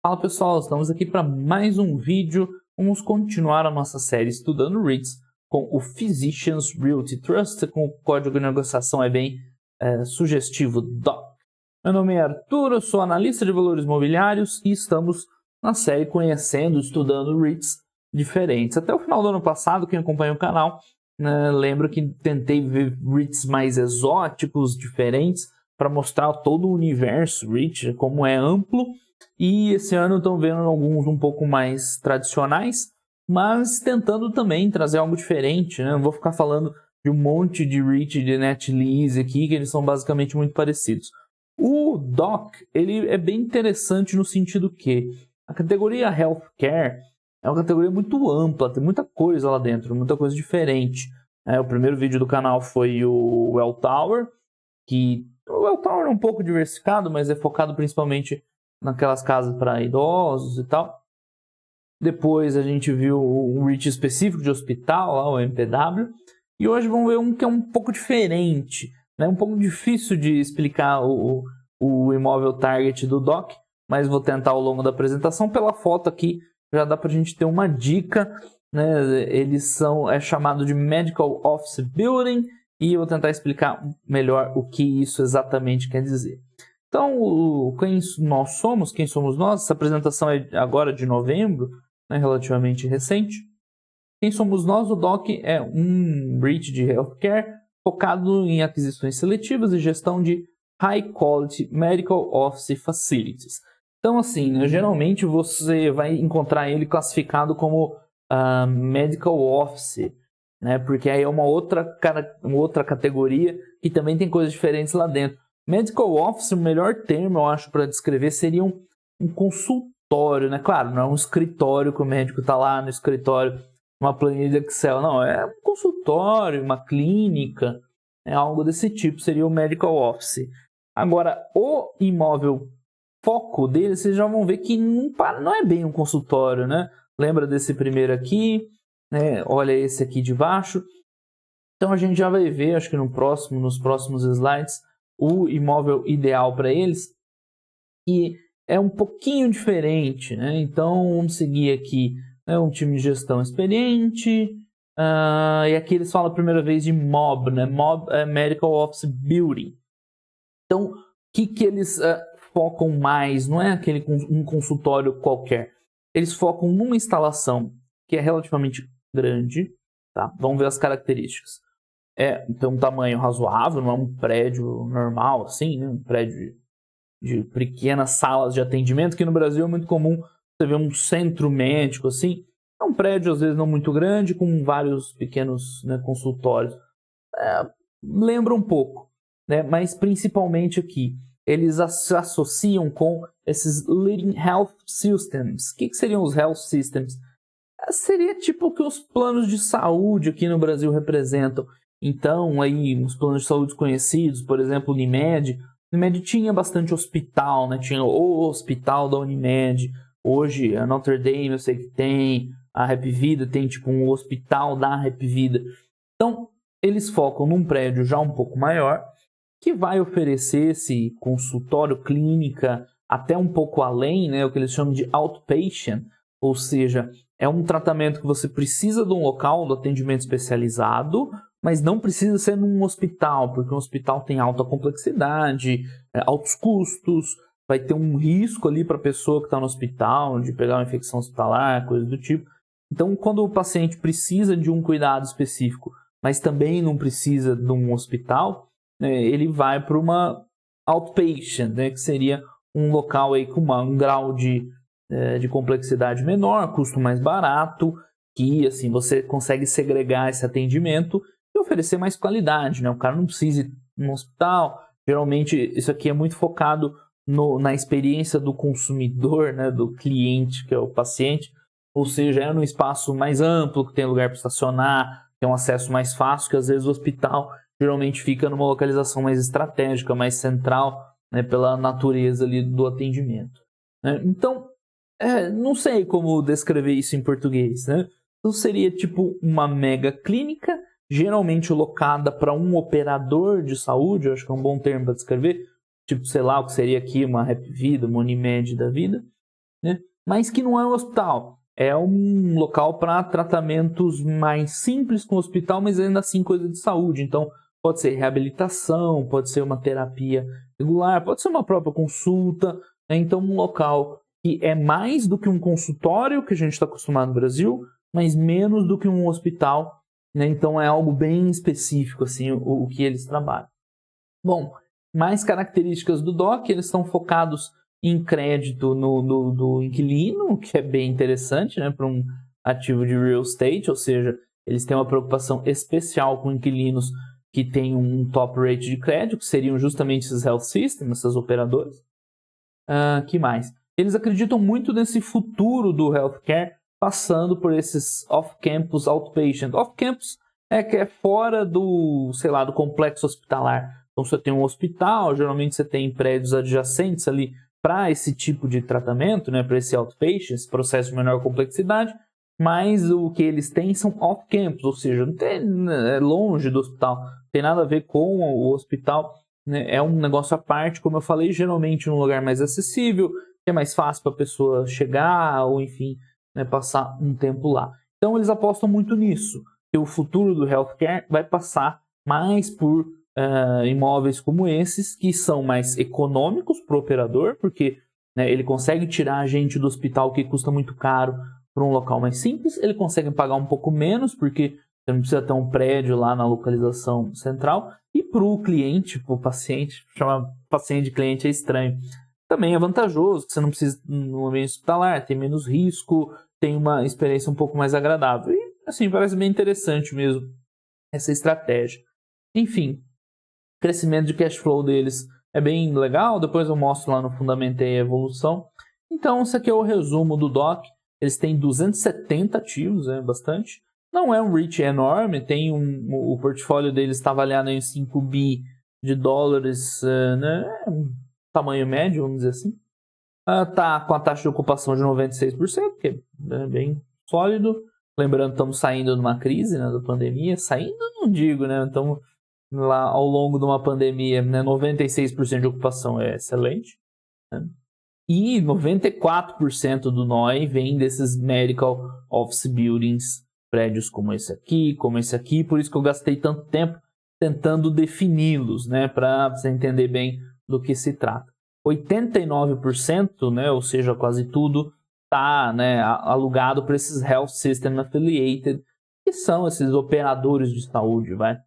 Fala pessoal, estamos aqui para mais um vídeo. Vamos continuar a nossa série estudando REITs com o Physicians Realty Trust, com o código de negociação é bem sugestivo DOC. Meu nome é Arthur, eu sou analista de valores imobiliários e estamos na série conhecendo, estudando REITs diferentes. Até o final do ano passado, quem acompanha o canal, lembro que tentei ver REITs mais exóticos, diferentes, para mostrar todo o universo REIT, como é amplo. E esse ano estão vendo alguns um pouco mais tradicionais, mas tentando também trazer algo diferente, né? Não vou ficar falando de um monte de REIT de net lease aqui, que eles são basicamente muito parecidos. O DOC, ele é bem interessante no sentido que a categoria Healthcare é uma categoria muito ampla, tem muita coisa lá dentro, muita coisa diferente. O primeiro vídeo do canal foi o Welltower, que o Welltower é um pouco diversificado, mas é focado principalmente naquelas casas para idosos e tal. Depois a gente viu um REIT específico de hospital, lá, o MPW. E hoje vamos ver um que é um pouco diferente, né? Um pouco difícil de explicar o imóvel target do DOC, mas vou tentar ao longo da apresentação. Pela foto aqui já dá para a gente ter uma dica, né? Eles é chamado de Medical Office Building e eu vou tentar explicar melhor o que isso exatamente quer dizer. Então, quem somos nós? Essa apresentação é agora de novembro, né, relativamente recente. Quem somos nós? O DOC é um REIT de healthcare focado em aquisições seletivas e gestão de High Quality Medical Office Facilities. Então, assim, né, geralmente você vai encontrar ele classificado como Medical Office, né, porque aí é uma outra categoria que também tem coisas diferentes lá dentro. Medical Office, o melhor termo, eu acho, para descrever seria um consultório, né? Claro, não é um escritório que o médico está lá no escritório, uma planilha de Excel, não. É um consultório, uma clínica, algo desse tipo, seria o Medical Office. Agora, o imóvel foco dele, vocês já vão ver que não é bem um consultório, né? Lembra desse primeiro aqui, né? Olha esse aqui de baixo. Então, a gente já vai ver, acho que nos próximos slides, o imóvel ideal para eles, e é um pouquinho diferente, né? Então vamos seguir aqui, né? Um time de gestão experiente, e aqui eles falam a primeira vez de MOB, né? MOB é Medical Office Building. Então o que eles focam mais? Não é um consultório qualquer, eles focam numa instalação que é relativamente grande, tá? Vamos ver as características. Tem um tamanho razoável, não é um prédio normal, assim, né? Um prédio de pequenas salas de atendimento, que no Brasil é muito comum você ver um centro médico, assim. É um prédio, às vezes, não muito grande, com vários pequenos, né, consultórios. Lembra um pouco, né? Mas principalmente aqui, eles se associam com esses Leading Health Systems. O que seriam os Health Systems? Seria tipo o que os planos de saúde aqui no Brasil representam. Então, aí, os planos de saúde conhecidos, por exemplo, o Unimed. O Unimed tinha bastante hospital, né? Tinha o hospital da Unimed. Hoje, a Notre Dame, eu sei que tem. A Rap Vida tem, tipo, um hospital da Rap Vida. Então, eles focam num prédio já um pouco maior, que vai oferecer esse consultório, clínica, até um pouco além, né? O que eles chamam de outpatient. Ou seja, é um tratamento que você precisa de um local do atendimento especializado, mas não precisa ser num hospital, porque um hospital tem alta complexidade, altos custos, vai ter um risco ali para a pessoa que está no hospital, de pegar uma infecção hospitalar, coisa do tipo. Então, quando o paciente precisa de um cuidado específico, mas também não precisa de um hospital, ele vai para uma outpatient, né, que seria um local aí com um grau de complexidade menor, custo mais barato, que assim, você consegue segregar esse atendimento e oferecer mais qualidade, né? O cara não precisa ir no hospital. Geralmente, isso aqui é muito focado na experiência do consumidor, né? Do cliente, que é o paciente. Ou seja, é num espaço mais amplo, que tem lugar para estacionar, tem um acesso mais fácil, que às vezes o hospital geralmente fica numa localização mais estratégica, mais central, né? Pela natureza ali do atendimento, né? Então, não sei como descrever isso em português, né? Então seria tipo uma mega clínica, geralmente locada para um operador de saúde, eu acho que é um bom termo para descrever, tipo, sei lá, o que seria aqui uma Rap Vida, uma Unimed da vida, né? Mas que não é um hospital. É um local para tratamentos mais simples com o hospital, mas ainda assim coisa de saúde. Então, pode ser reabilitação, pode ser uma terapia regular, pode ser uma própria consulta, né? Então, um local que é mais do que um consultório, que a gente está acostumado no Brasil, mas menos do que um hospital, né? Então, é algo bem específico assim, o que eles trabalham. Bom, mais características do DOC, eles estão focados em crédito do inquilino, que é bem interessante, né, para um ativo de real estate, ou seja, eles têm uma preocupação especial com inquilinos que têm um top rate de crédito, que seriam justamente esses health systems, essas operadoras. Que mais? Eles acreditam muito nesse futuro do healthcare, passando por esses off-campus outpatient. Off-campus é que é fora do, sei lá, do complexo hospitalar. Então você tem um hospital, geralmente você tem prédios adjacentes ali para esse tipo de tratamento, né, para esse outpatient, esse processo de menor complexidade, mas o que eles têm são off-campus, ou seja, não tem, é longe do hospital, não tem nada a ver com o hospital, né, é um negócio à parte, como eu falei, geralmente num lugar mais acessível, que é mais fácil para a pessoa chegar, ou enfim, né, passar um tempo lá. Então eles apostam muito nisso, que o futuro do healthcare vai passar mais por imóveis como esses, que são mais econômicos para o operador, porque, né, ele consegue tirar a gente do hospital que custa muito caro para um local mais simples, ele consegue pagar um pouco menos, porque você não precisa ter um prédio lá na localização central, e para o cliente, para o paciente, chamar paciente de cliente é estranho, também é vantajoso, que você não precisa no ambiente hospitalar, tem menos risco, tem uma experiência um pouco mais agradável, e assim, parece bem interessante mesmo essa estratégia. Enfim, crescimento de cash flow deles é bem legal, depois eu mostro lá no Fundamentei a evolução. Então, esse aqui é o resumo do DOC. Eles têm 270 ativos, é bastante. Não é um REIT enorme, tem o portfólio deles está avaliado em 5 bi de dólares, né, um tamanho médio, vamos dizer assim. Tá com a taxa de ocupação de 96%, que é bem sólido. Lembrando, estamos saindo de uma crise, né, da pandemia. Saindo, não digo, né, estamos lá ao longo de uma pandemia, né, 96% de ocupação é excelente, né? E 94% do NOI vem desses medical office buildings, prédios como esse aqui, por isso que eu gastei tanto tempo tentando defini-los, né, para você entender bem do que se trata. 89%, né, ou seja, quase tudo, está, né, alugado para esses health system affiliated, que são esses operadores de saúde, vai?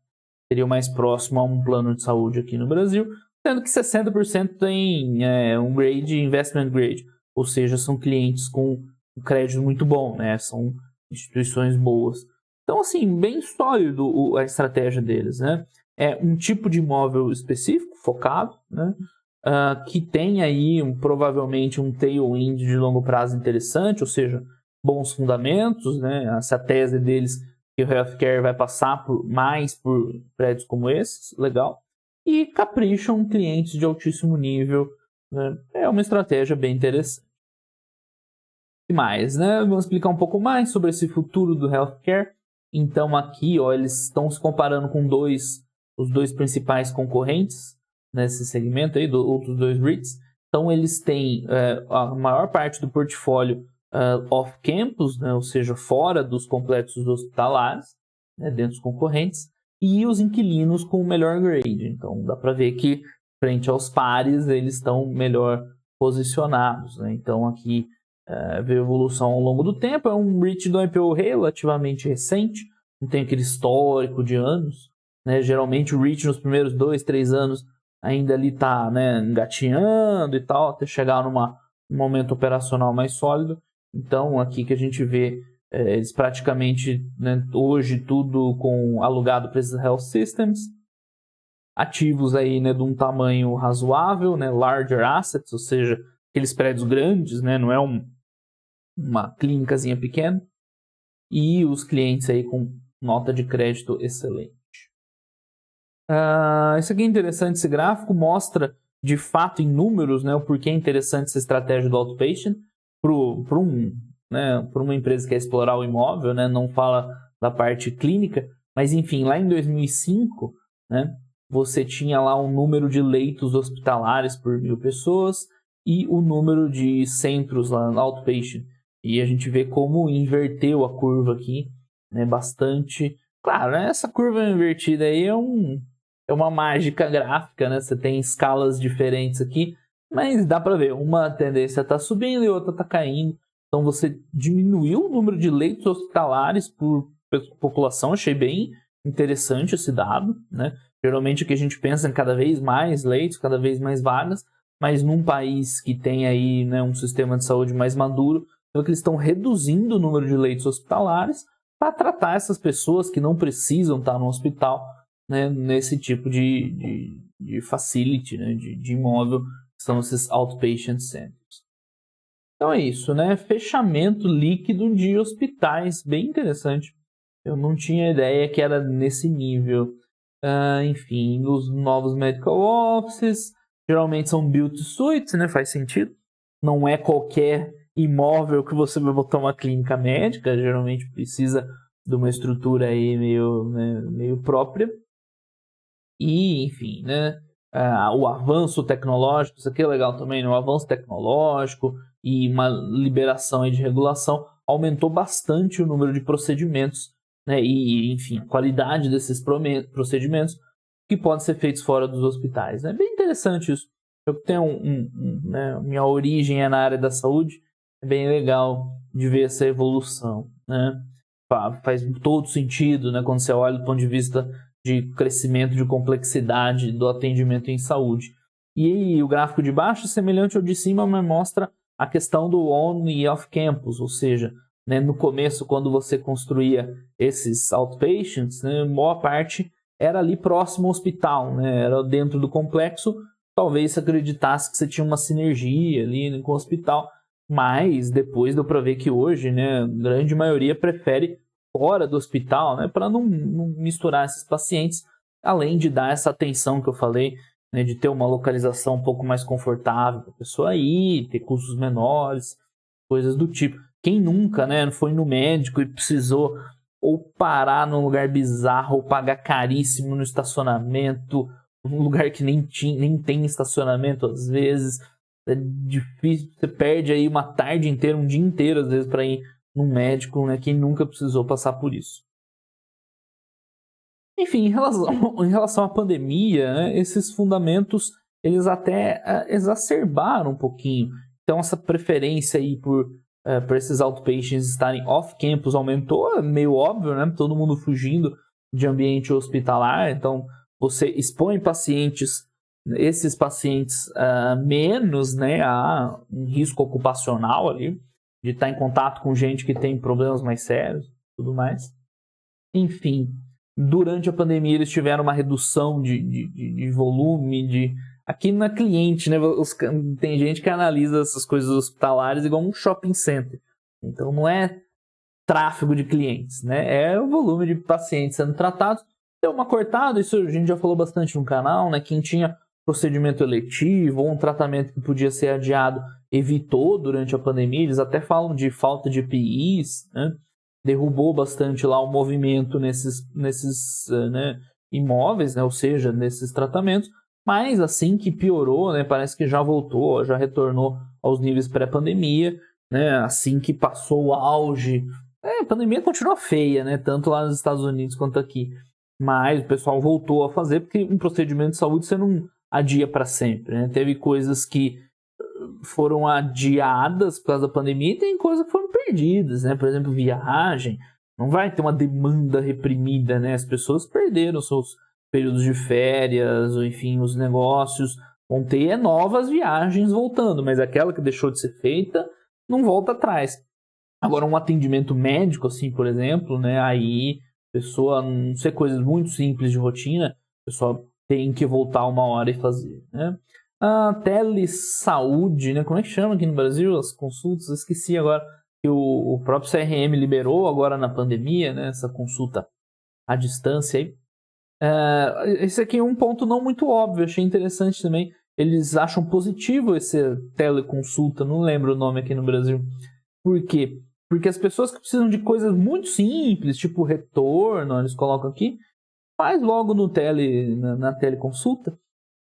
Seria o mais próximo a um plano de saúde aqui no Brasil, sendo que 60% tem um grade, investment grade, ou seja, são clientes com um crédito muito bom, né? São instituições boas. Então, assim, bem sólido a estratégia deles, né? É um tipo de imóvel específico, focado, né? Que tem aí provavelmente um tailwind de longo prazo interessante, ou seja, bons fundamentos, né? Essa tese deles que o healthcare vai passar mais por prédios como esses, legal. E capricham clientes de altíssimo nível, né? É uma estratégia bem interessante. E mais, né? Vamos explicar um pouco mais sobre esse futuro do healthcare. Então aqui, ó, eles estão se comparando com os dois principais concorrentes nesse segmento aí, outros dois REITs. Então eles têm a maior parte do portfólio off-campus, né, ou seja, fora dos complexos hospitalares, né, dentro dos concorrentes, e os inquilinos com o melhor grade. Então, dá para ver que, frente aos pares, eles estão melhor posicionados, né? Então, aqui, veio evolução ao longo do tempo. É um REIT do IPO relativamente recente, não tem aquele histórico de anos, né? Geralmente, o REIT nos primeiros 2, 3 anos ainda ali está, né, engatinhando e tal, até chegar num momento operacional mais sólido. Então, aqui que a gente vê, eles praticamente, né, hoje tudo com alugado para esses health systems, ativos aí, né, de um tamanho razoável, né, larger assets, ou seja, aqueles prédios grandes, né, não é uma clínicazinha pequena, e os clientes aí com nota de crédito excelente. Isso aqui é interessante, esse gráfico mostra de fato em números, né, o porquê é interessante essa estratégia do outpatient para uma empresa que quer explorar o imóvel, né, não fala da parte clínica, mas enfim, lá em 2005, né, você tinha lá um número de leitos hospitalares por 1.000 pessoas e o número de centros lá no outpatient. E a gente vê como inverteu a curva aqui, né, bastante. Claro, né, essa curva invertida aí é uma mágica gráfica, né? Você tem escalas diferentes aqui, mas dá para ver, uma tendência está subindo e outra está caindo. Então você diminuiu o número de leitos hospitalares por população, achei bem interessante esse dado, né? Geralmente o que a gente pensa em cada vez mais leitos, cada vez mais vagas, mas num país que tem aí, né, um sistema de saúde mais maduro, então que eles estão reduzindo o número de leitos hospitalares para tratar essas pessoas que não precisam estar no hospital, né, nesse tipo de facility, né, de imóvel, que são esses outpatient centers. Então é isso, né? Fechamento líquido de hospitais, bem interessante. Eu não tinha ideia que era nesse nível. Enfim, os novos medical offices, geralmente são build suites, né? Faz sentido. Não é qualquer imóvel que você vai botar uma clínica médica, geralmente precisa de uma estrutura aí meio própria. E, enfim, né? O avanço tecnológico, isso aqui é legal também, né? O avanço tecnológico e uma liberação aí de regulação aumentou bastante o número de procedimentos, né? E, enfim, a qualidade desses procedimentos que podem ser feitos fora dos hospitais. É bem interessante isso. Eu tenho né? Minha origem é na área da saúde, é bem legal de ver essa evolução, né? Faz todo sentido, né? Quando você olha do ponto de vista de crescimento de complexidade do atendimento em saúde. E aí, o gráfico de baixo, semelhante ao de cima, mas mostra a questão do on e off campus, ou seja, né, no começo, quando você construía esses outpatients, né, a maior parte era ali próximo ao hospital, né, era dentro do complexo, talvez se acreditasse que você tinha uma sinergia ali com o hospital, mas depois deu para ver que hoje, né, a grande maioria prefere fora do hospital, né, para não misturar esses pacientes, além de dar essa atenção que eu falei, né, de ter uma localização um pouco mais confortável para a pessoa ir, ter custos menores, coisas do tipo. Quem nunca, né, foi no médico e precisou ou parar num lugar bizarro ou pagar caríssimo no estacionamento, num lugar que nem tem estacionamento às vezes, é difícil, você perde aí uma tarde inteira, um dia inteiro às vezes para ir num médico, né? Quem nunca precisou passar por isso. Enfim, em relação à pandemia, né, esses fundamentos eles até exacerbaram um pouquinho. Então essa preferência aí por esses outpatients estarem off-campus aumentou, é meio óbvio, né? Todo mundo fugindo de ambiente hospitalar. Então você expõe esses pacientes menos, né, a um risco ocupacional ali, de estar em contato com gente que tem problemas mais sérios e tudo mais. Enfim, durante a pandemia eles tiveram uma redução de volume, aqui na cliente, né? Tem gente que analisa essas coisas hospitalares igual um shopping center. Então não é tráfego de clientes, né? É o volume de pacientes sendo tratados. Deu uma cortada, isso a gente já falou bastante no canal, né? Quem tinha procedimento eletivo ou um tratamento que podia ser adiado evitou durante a pandemia. Eles até falam de falta de EPIs, né? Derrubou bastante lá o movimento nesses né, imóveis, né? Ou seja, nesses tratamentos. Mas assim que piorou, né? Parece que já voltou, já retornou aos níveis pré-pandemia, né? Assim que passou o auge. A pandemia continua feia, né? Tanto lá nos Estados Unidos quanto aqui. Mas o pessoal voltou a fazer porque um procedimento de saúde você não adia para sempre, né? Teve coisas que foram adiadas por causa da pandemia e tem coisas que foram perdidas, né? Por exemplo, viagem. Não vai ter uma demanda reprimida, né? As pessoas perderam seus períodos de férias, ou enfim, os negócios. Vão ter novas viagens voltando, mas aquela que deixou de ser feita não volta atrás. Agora, um atendimento médico, assim, por exemplo, né? Aí, pessoa, não sei, coisas muito simples de rotina, a pessoa tem que voltar uma hora e fazer, né? A telesaúde, né? Como é que chama aqui no Brasil? As consultas, eu esqueci agora. Que o próprio CRM liberou agora na pandemia, né? Essa consulta à distância aí. Esse aqui é um ponto não muito óbvio, achei interessante também. Eles acham positivo esse teleconsulta, não lembro o nome aqui no Brasil. Por quê? Porque as pessoas que precisam de coisas muito simples, tipo retorno, eles colocam aqui, faz logo no na teleconsulta.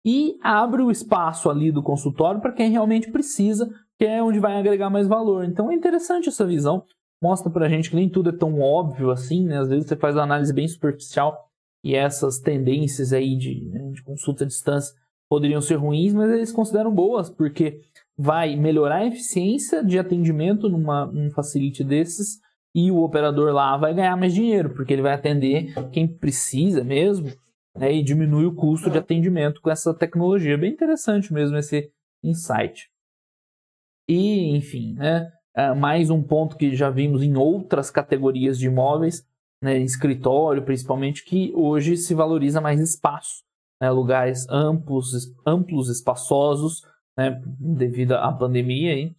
e abre o espaço ali do consultório para quem realmente precisa, que é onde vai agregar mais valor. Então é interessante essa visão, mostra pra gente que nem tudo é tão óbvio assim, né? Às vezes você faz uma análise bem superficial e essas tendências aí de consulta à distância poderiam ser ruins, mas eles consideram boas, porque vai melhorar a eficiência de atendimento num facility desses, e o operador lá vai ganhar mais dinheiro, porque ele vai atender quem precisa mesmo, né, e diminui o custo de atendimento com essa tecnologia. Bem interessante mesmo esse insight. E, enfim, né, mais um ponto que já vimos em outras categorias de imóveis, né, em escritório principalmente, que hoje se valoriza mais espaço, né, lugares amplos, espaçosos, né, devido à pandemia. Aí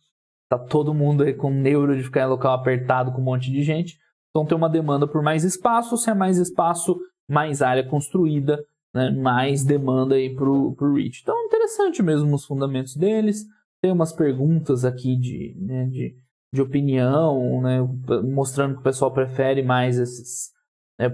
tá todo mundo aí com neuro de ficar em local apertado com um monte de gente, então tem uma demanda por mais espaço. Se é mais espaço, mais área construída, né, mais demanda aí pro REIT. Então interessante mesmo os fundamentos deles. Tem umas perguntas aqui de opinião, né, mostrando que o pessoal prefere mais esses.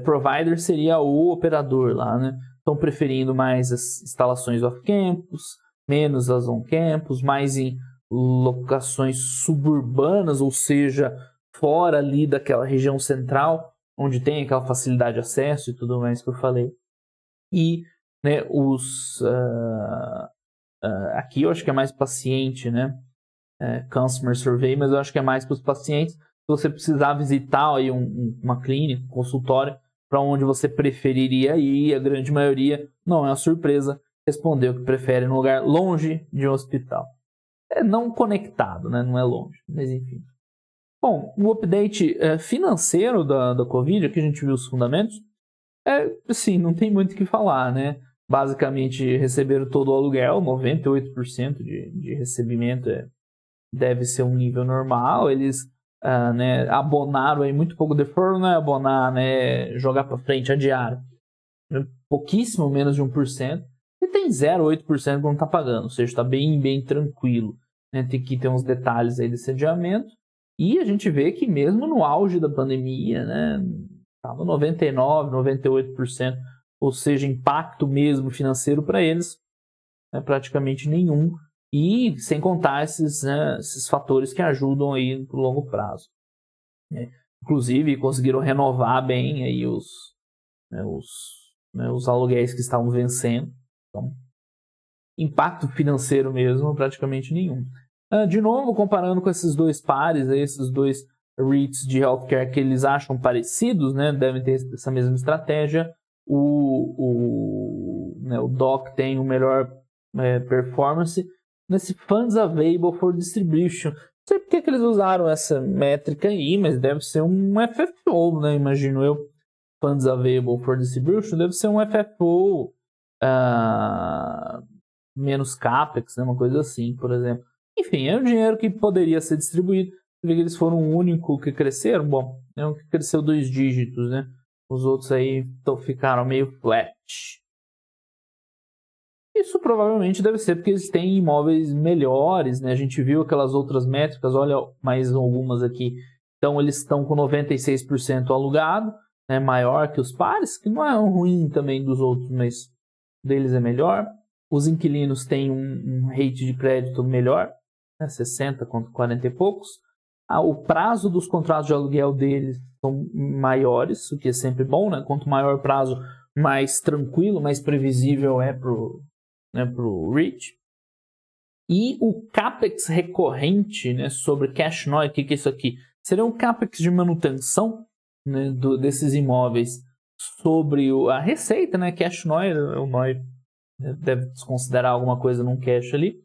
Provider seria o operador lá, né? Estão preferindo mais as instalações off-campus, menos as on-campus, mais em locações suburbanas, ou seja, fora ali daquela região central, onde tem aquela facilidade de acesso e tudo mais que eu falei. E, né, aqui eu acho que é mais paciente, né? Customer Survey, mas eu acho que é mais para os pacientes. Se você precisar visitar aí uma clínica, um consultório, para onde você preferiria ir, a grande maioria, não é uma surpresa, respondeu que prefere num lugar longe de um hospital. É não conectado, né? Não é longe, mas enfim. Bom, o update financeiro da Covid, aqui a gente viu os fundamentos, assim, não tem muito o que falar, né? Basicamente, receberam todo o aluguel, 98% de recebimento deve ser um nível normal. Eles né, abonaram aí muito pouco deferral, não é abonar, né, jogar para frente, adiar. Pouquíssimo, menos de 1%. E tem 0,8% quando está pagando, ou seja, está bem, bem tranquilo. Né? Tem que ter uns detalhes aí desse adiamento. E a gente vê que mesmo no auge da pandemia, né, estava 99%, 98%, ou seja, impacto mesmo financeiro para eles, né, praticamente nenhum. E sem contar esses fatores que ajudam aí no longo prazo. Inclusive, conseguiram renovar bem aí os aluguéis que estavam vencendo. Então, impacto financeiro mesmo, praticamente nenhum. De novo, comparando com esses dois pares, esses dois REITs de healthcare que eles acham parecidos, né, devem ter essa mesma estratégia. O DOC tem o melhor performance nesse Funds Available for Distribution. Não sei porque que eles usaram essa métrica aí, mas deve ser um FFO, né, imagino eu. Funds Available for Distribution deve ser um FFO menos CAPEX, né, uma coisa assim, por exemplo. Enfim, é um dinheiro que poderia ser distribuído. Você vê que eles foram o único que cresceram. Bom, é um que cresceu 2 dígitos, né? Os outros aí ficaram meio flat. Isso provavelmente deve ser porque eles têm imóveis melhores, né? A gente viu aquelas outras métricas, olha mais algumas aqui. Então eles estão com 96% alugado, né? Maior que os pares, que não é ruim também dos outros, mas deles é melhor. Os inquilinos têm um rate de crédito melhor, né? 60 contra 40 e poucos. O prazo dos contratos de aluguel deles são maiores, o que é sempre bom, né? Quanto maior o prazo, mais tranquilo, mais previsível é pro REIT. E o CAPEX recorrente, né, sobre cash NOI, o que é isso aqui? Seria um CAPEX de manutenção, né, desses imóveis sobre a receita, né? Cash NOI, o NOI deve desconsiderar alguma coisa num cash ali.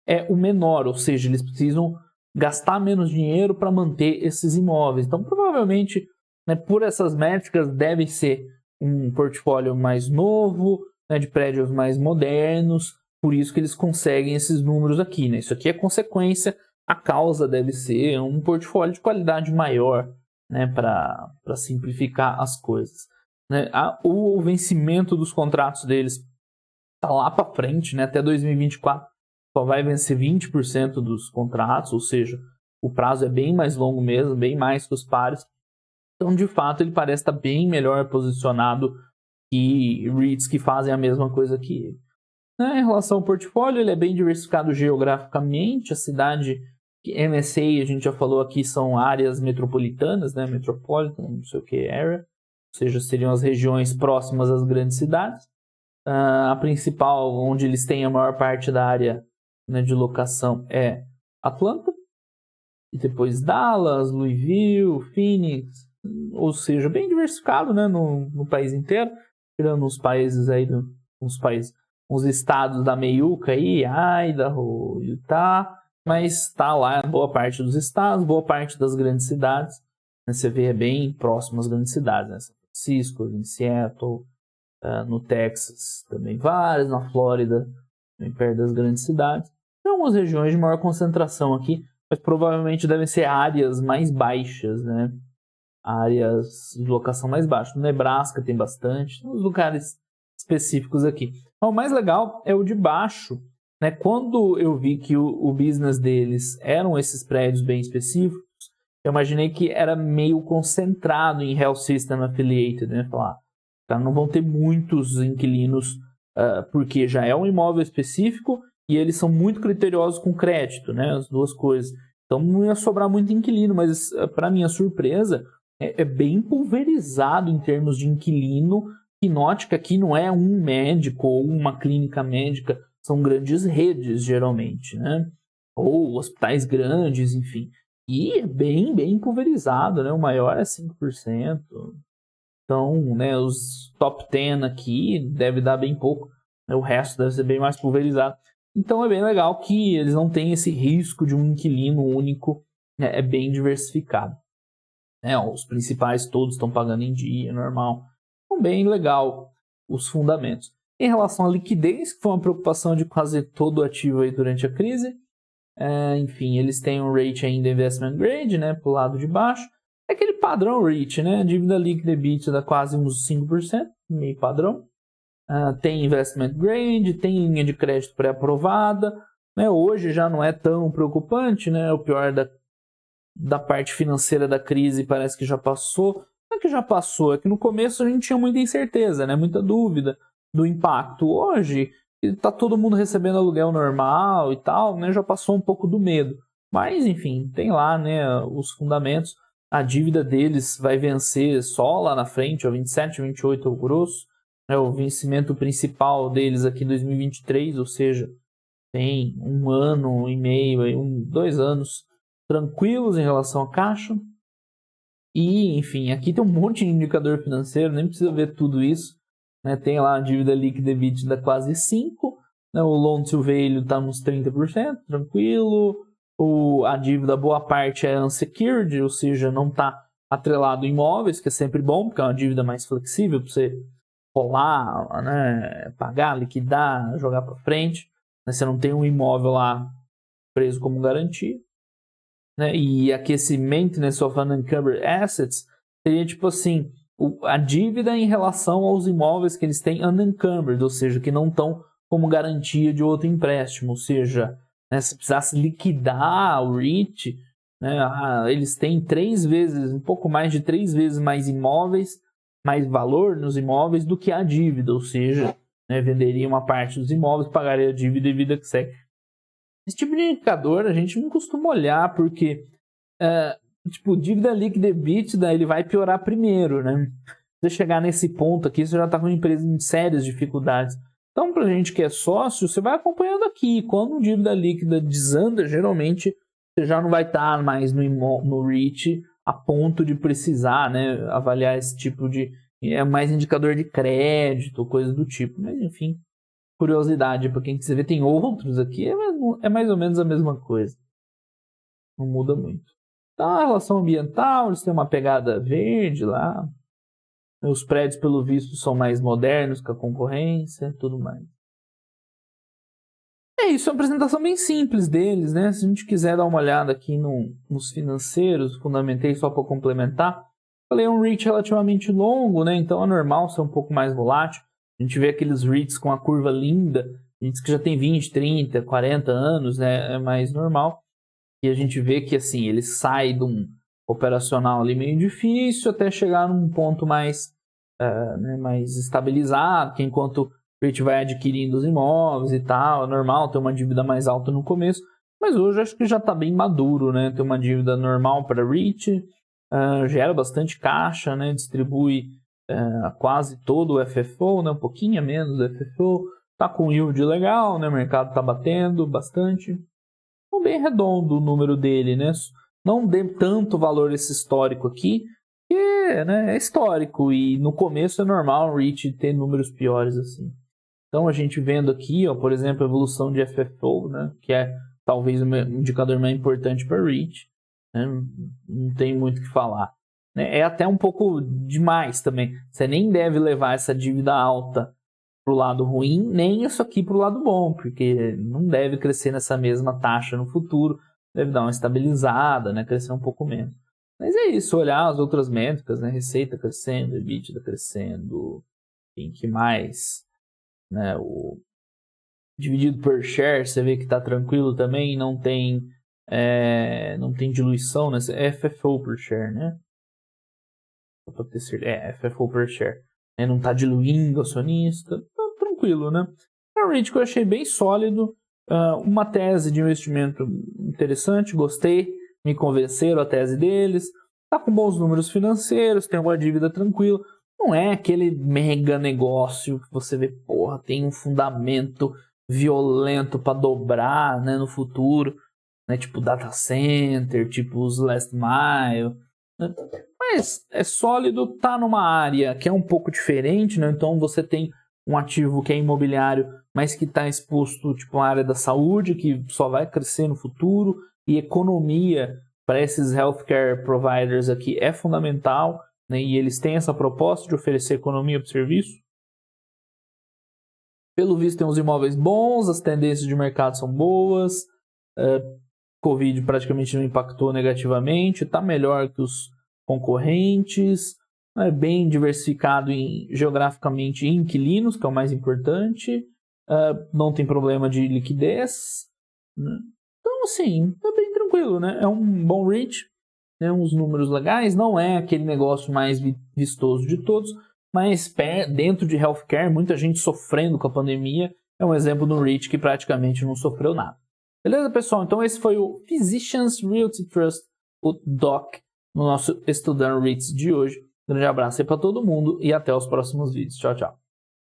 É o menor, ou seja, eles precisam gastar menos dinheiro para manter esses imóveis. Então, provavelmente, né, por essas métricas, deve ser um portfólio mais novo, né, de prédios mais modernos, por isso que eles conseguem esses números aqui. Né? Isso aqui é consequência, a causa deve ser um portfólio de qualidade maior, né, para simplificar as coisas. Né? O vencimento dos contratos deles está lá para frente, né, até 2024. Só vai vencer 20% dos contratos, ou seja, o prazo é bem mais longo mesmo, bem mais que os pares. Então, de fato, ele parece estar bem melhor posicionado que REITs que fazem a mesma coisa que ele. Né? Em relação ao portfólio, ele é bem diversificado geograficamente. A cidade MSA, a gente já falou aqui, são áreas metropolitanas, né? Metropolitan, não sei o que, area. Ou seja, seriam as regiões próximas às grandes cidades. A principal, onde eles têm a maior parte da área, né, de locação, é Atlanta. E depois Dallas, Louisville, Phoenix. Ou seja, bem diversificado, né, no país inteiro. Tirando os países aí, uns estados da meiuca aí, Idaho, Utah. Mas está lá boa parte dos estados, boa parte das grandes cidades. Né, você vê, é bem próximo às grandes cidades, né? São Francisco, em Seattle, no Texas também várias, na Flórida, bem perto das grandes cidades. Tem algumas regiões de maior concentração aqui, mas provavelmente devem ser áreas mais baixas, né? Áreas de locação mais baixa. No Nebraska tem bastante, tem uns lugares específicos aqui. Então, o mais legal é o de baixo, né? Quando eu vi que o business deles eram esses prédios bem específicos, eu imaginei que era meio concentrado em Health System Affiliated, né? Falar, não vão ter muitos inquilinos, porque já é um imóvel específico e eles são muito criteriosos com crédito, né? As duas coisas. Então não ia sobrar muito inquilino, mas para minha surpresa, é bem pulverizado em termos de inquilino. E note que aqui não é um médico ou uma clínica médica, são grandes redes geralmente, né? Ou hospitais grandes, enfim. E é bem pulverizado, né? O maior é 5%. Então, né, os top 10 aqui deve dar bem pouco, né, o resto deve ser bem mais pulverizado. Então é bem legal que eles não têm esse risco de um inquilino único, né, é bem diversificado. Os principais todos estão pagando em dia, normal. Então, bem legal os fundamentos. Em relação à liquidez, que foi uma preocupação de quase todo ativo aí durante a crise, enfim, eles têm um rate ainda investment grade, né, para o lado de baixo. É aquele padrão REIT, né? Dívida líquida EBITDA quase uns 5%, meio padrão. Tem investment grade, tem linha de crédito pré-aprovada. Né? Hoje já não é tão preocupante, né? O pior da parte financeira da crise parece que já passou. Não é que já passou, é que no começo a gente tinha muita incerteza, né? Muita dúvida do impacto. Hoje está todo mundo recebendo aluguel normal e tal, né? Já passou um pouco do medo. Mas, enfim, tem lá, né, os fundamentos. A dívida deles vai vencer só lá na frente, 27, 28 grosso. O vencimento principal deles aqui em 2023, ou seja, tem 1 ano e meio, 2 anos tranquilos em relação à caixa. E, enfim, aqui tem um monte de indicador financeiro, nem precisa ver tudo isso. Né? Tem lá a dívida líquida EBITDA quase 5%, né? O loan to value está nos 30%, tranquilo. A dívida, boa parte é unsecured, ou seja, não está atrelado a imóveis, que é sempre bom, porque é uma dívida mais flexível para você rolar, né, pagar, liquidar, jogar para frente. Né, você não tem um imóvel lá preso como garantia. Né, e aqui esse maintenance of unencumbered assets seria tipo assim, a dívida em relação aos imóveis que eles têm unencumbered, ou seja, que não estão como garantia de outro empréstimo, ou seja, né, se precisasse liquidar o REIT, né, eles têm 3 vezes, um pouco mais de 3 vezes mais imóveis, mais valor nos imóveis do que a dívida, ou seja, né, venderia uma parte dos imóveis, pagaria a dívida e vida que segue. Esse tipo de indicador a gente não costuma olhar, porque dívida líquida e EBITDA, ele vai piorar primeiro, né? Se você chegar nesse ponto aqui, você já está com uma empresa em sérias dificuldades. Então, para a gente que é sócio, você vai acompanhando aqui. Quando dívida líquida desanda, geralmente você já não vai estar mais no REIT a ponto de precisar, né, avaliar esse tipo de... É mais indicador de crédito, coisa do tipo. Mas, enfim, curiosidade para quem quiser ver. Tem outros aqui, é mais ou menos a mesma coisa. Não muda muito. Então, a relação ambiental, eles têm uma pegada verde lá. Os prédios, pelo visto, são mais modernos que a concorrência e tudo mais. É isso, é uma apresentação bem simples deles, né? Se a gente quiser dar uma olhada aqui nos financeiros, fundamentei só para complementar. Falei, é um REIT relativamente longo, né? Então é normal ser um pouco mais volátil. A gente vê aqueles REITs com a curva linda, REITs que já tem 20, 30, 40 anos, né? É mais normal. E a gente vê que, assim, ele sai de um operacional ali meio difícil até chegar num ponto mais, mais estabilizado, que enquanto REIT vai adquirindo os imóveis e tal, é normal ter uma dívida mais alta no começo, mas hoje acho que já está bem maduro, né? Ter uma dívida normal para REIT, gera bastante caixa, né? Distribui quase todo o FFO, né? Um pouquinho menos do FFO, tá com yield legal, né? O mercado tá batendo bastante. Então, bem redondo o número dele, né? Não dê tanto valor esse histórico aqui, porque, né, é histórico e no começo é normal o REIT ter números piores assim. Então a gente vendo aqui, ó, por exemplo, a evolução de FFO, né, que é talvez o indicador mais importante para REIT, né, não tem muito o que falar. Né? É até um pouco demais também. Você nem deve levar essa dívida alta para o lado ruim, nem isso aqui para o lado bom, porque não deve crescer nessa mesma taxa no futuro, deve dar uma estabilizada, né, crescer um pouco menos. Mas é isso, olhar as outras métricas, né, receita crescendo, EBITDA crescendo, enfim, que mais, né, o dividido per share, você vê que está tranquilo também, não tem diluição, né, é FFO per share, né, FFO per share, né, não está diluindo o acionista, tá tranquilo, né. É um REIT que eu achei bem sólido, uma tese de investimento interessante, gostei, me convenceram a tese deles, tá com bons números financeiros, tem uma dívida tranquila, não é aquele mega negócio que você vê, porra, tem um fundamento violento para dobrar, né, no futuro, né, tipo data center, tipo os last mile, né? Mas é sólido, tá numa área que é um pouco diferente, né, então você tem um ativo que é imobiliário, mas que está exposto tipo, à área da saúde, que só vai crescer no futuro, e economia para esses healthcare providers aqui é fundamental, né? E eles têm essa proposta de oferecer economia para o serviço. Pelo visto tem uns imóveis bons, as tendências de mercado são boas, Covid praticamente não impactou negativamente, está melhor que os concorrentes, é bem diversificado geograficamente em inquilinos, que é o mais importante, não tem problema de liquidez, né? Então, assim, é bem tranquilo, né? É um bom REIT, né? Uns números legais, não é aquele negócio mais vistoso de todos, mas dentro de healthcare, muita gente sofrendo com a pandemia, é um exemplo de um REIT que praticamente não sofreu nada. Beleza, pessoal? Então esse foi o Physicians Realty Trust, o DOC, no nosso Estudando REITs de hoje. Grande abraço aí para todo mundo e até os próximos vídeos. Tchau, tchau.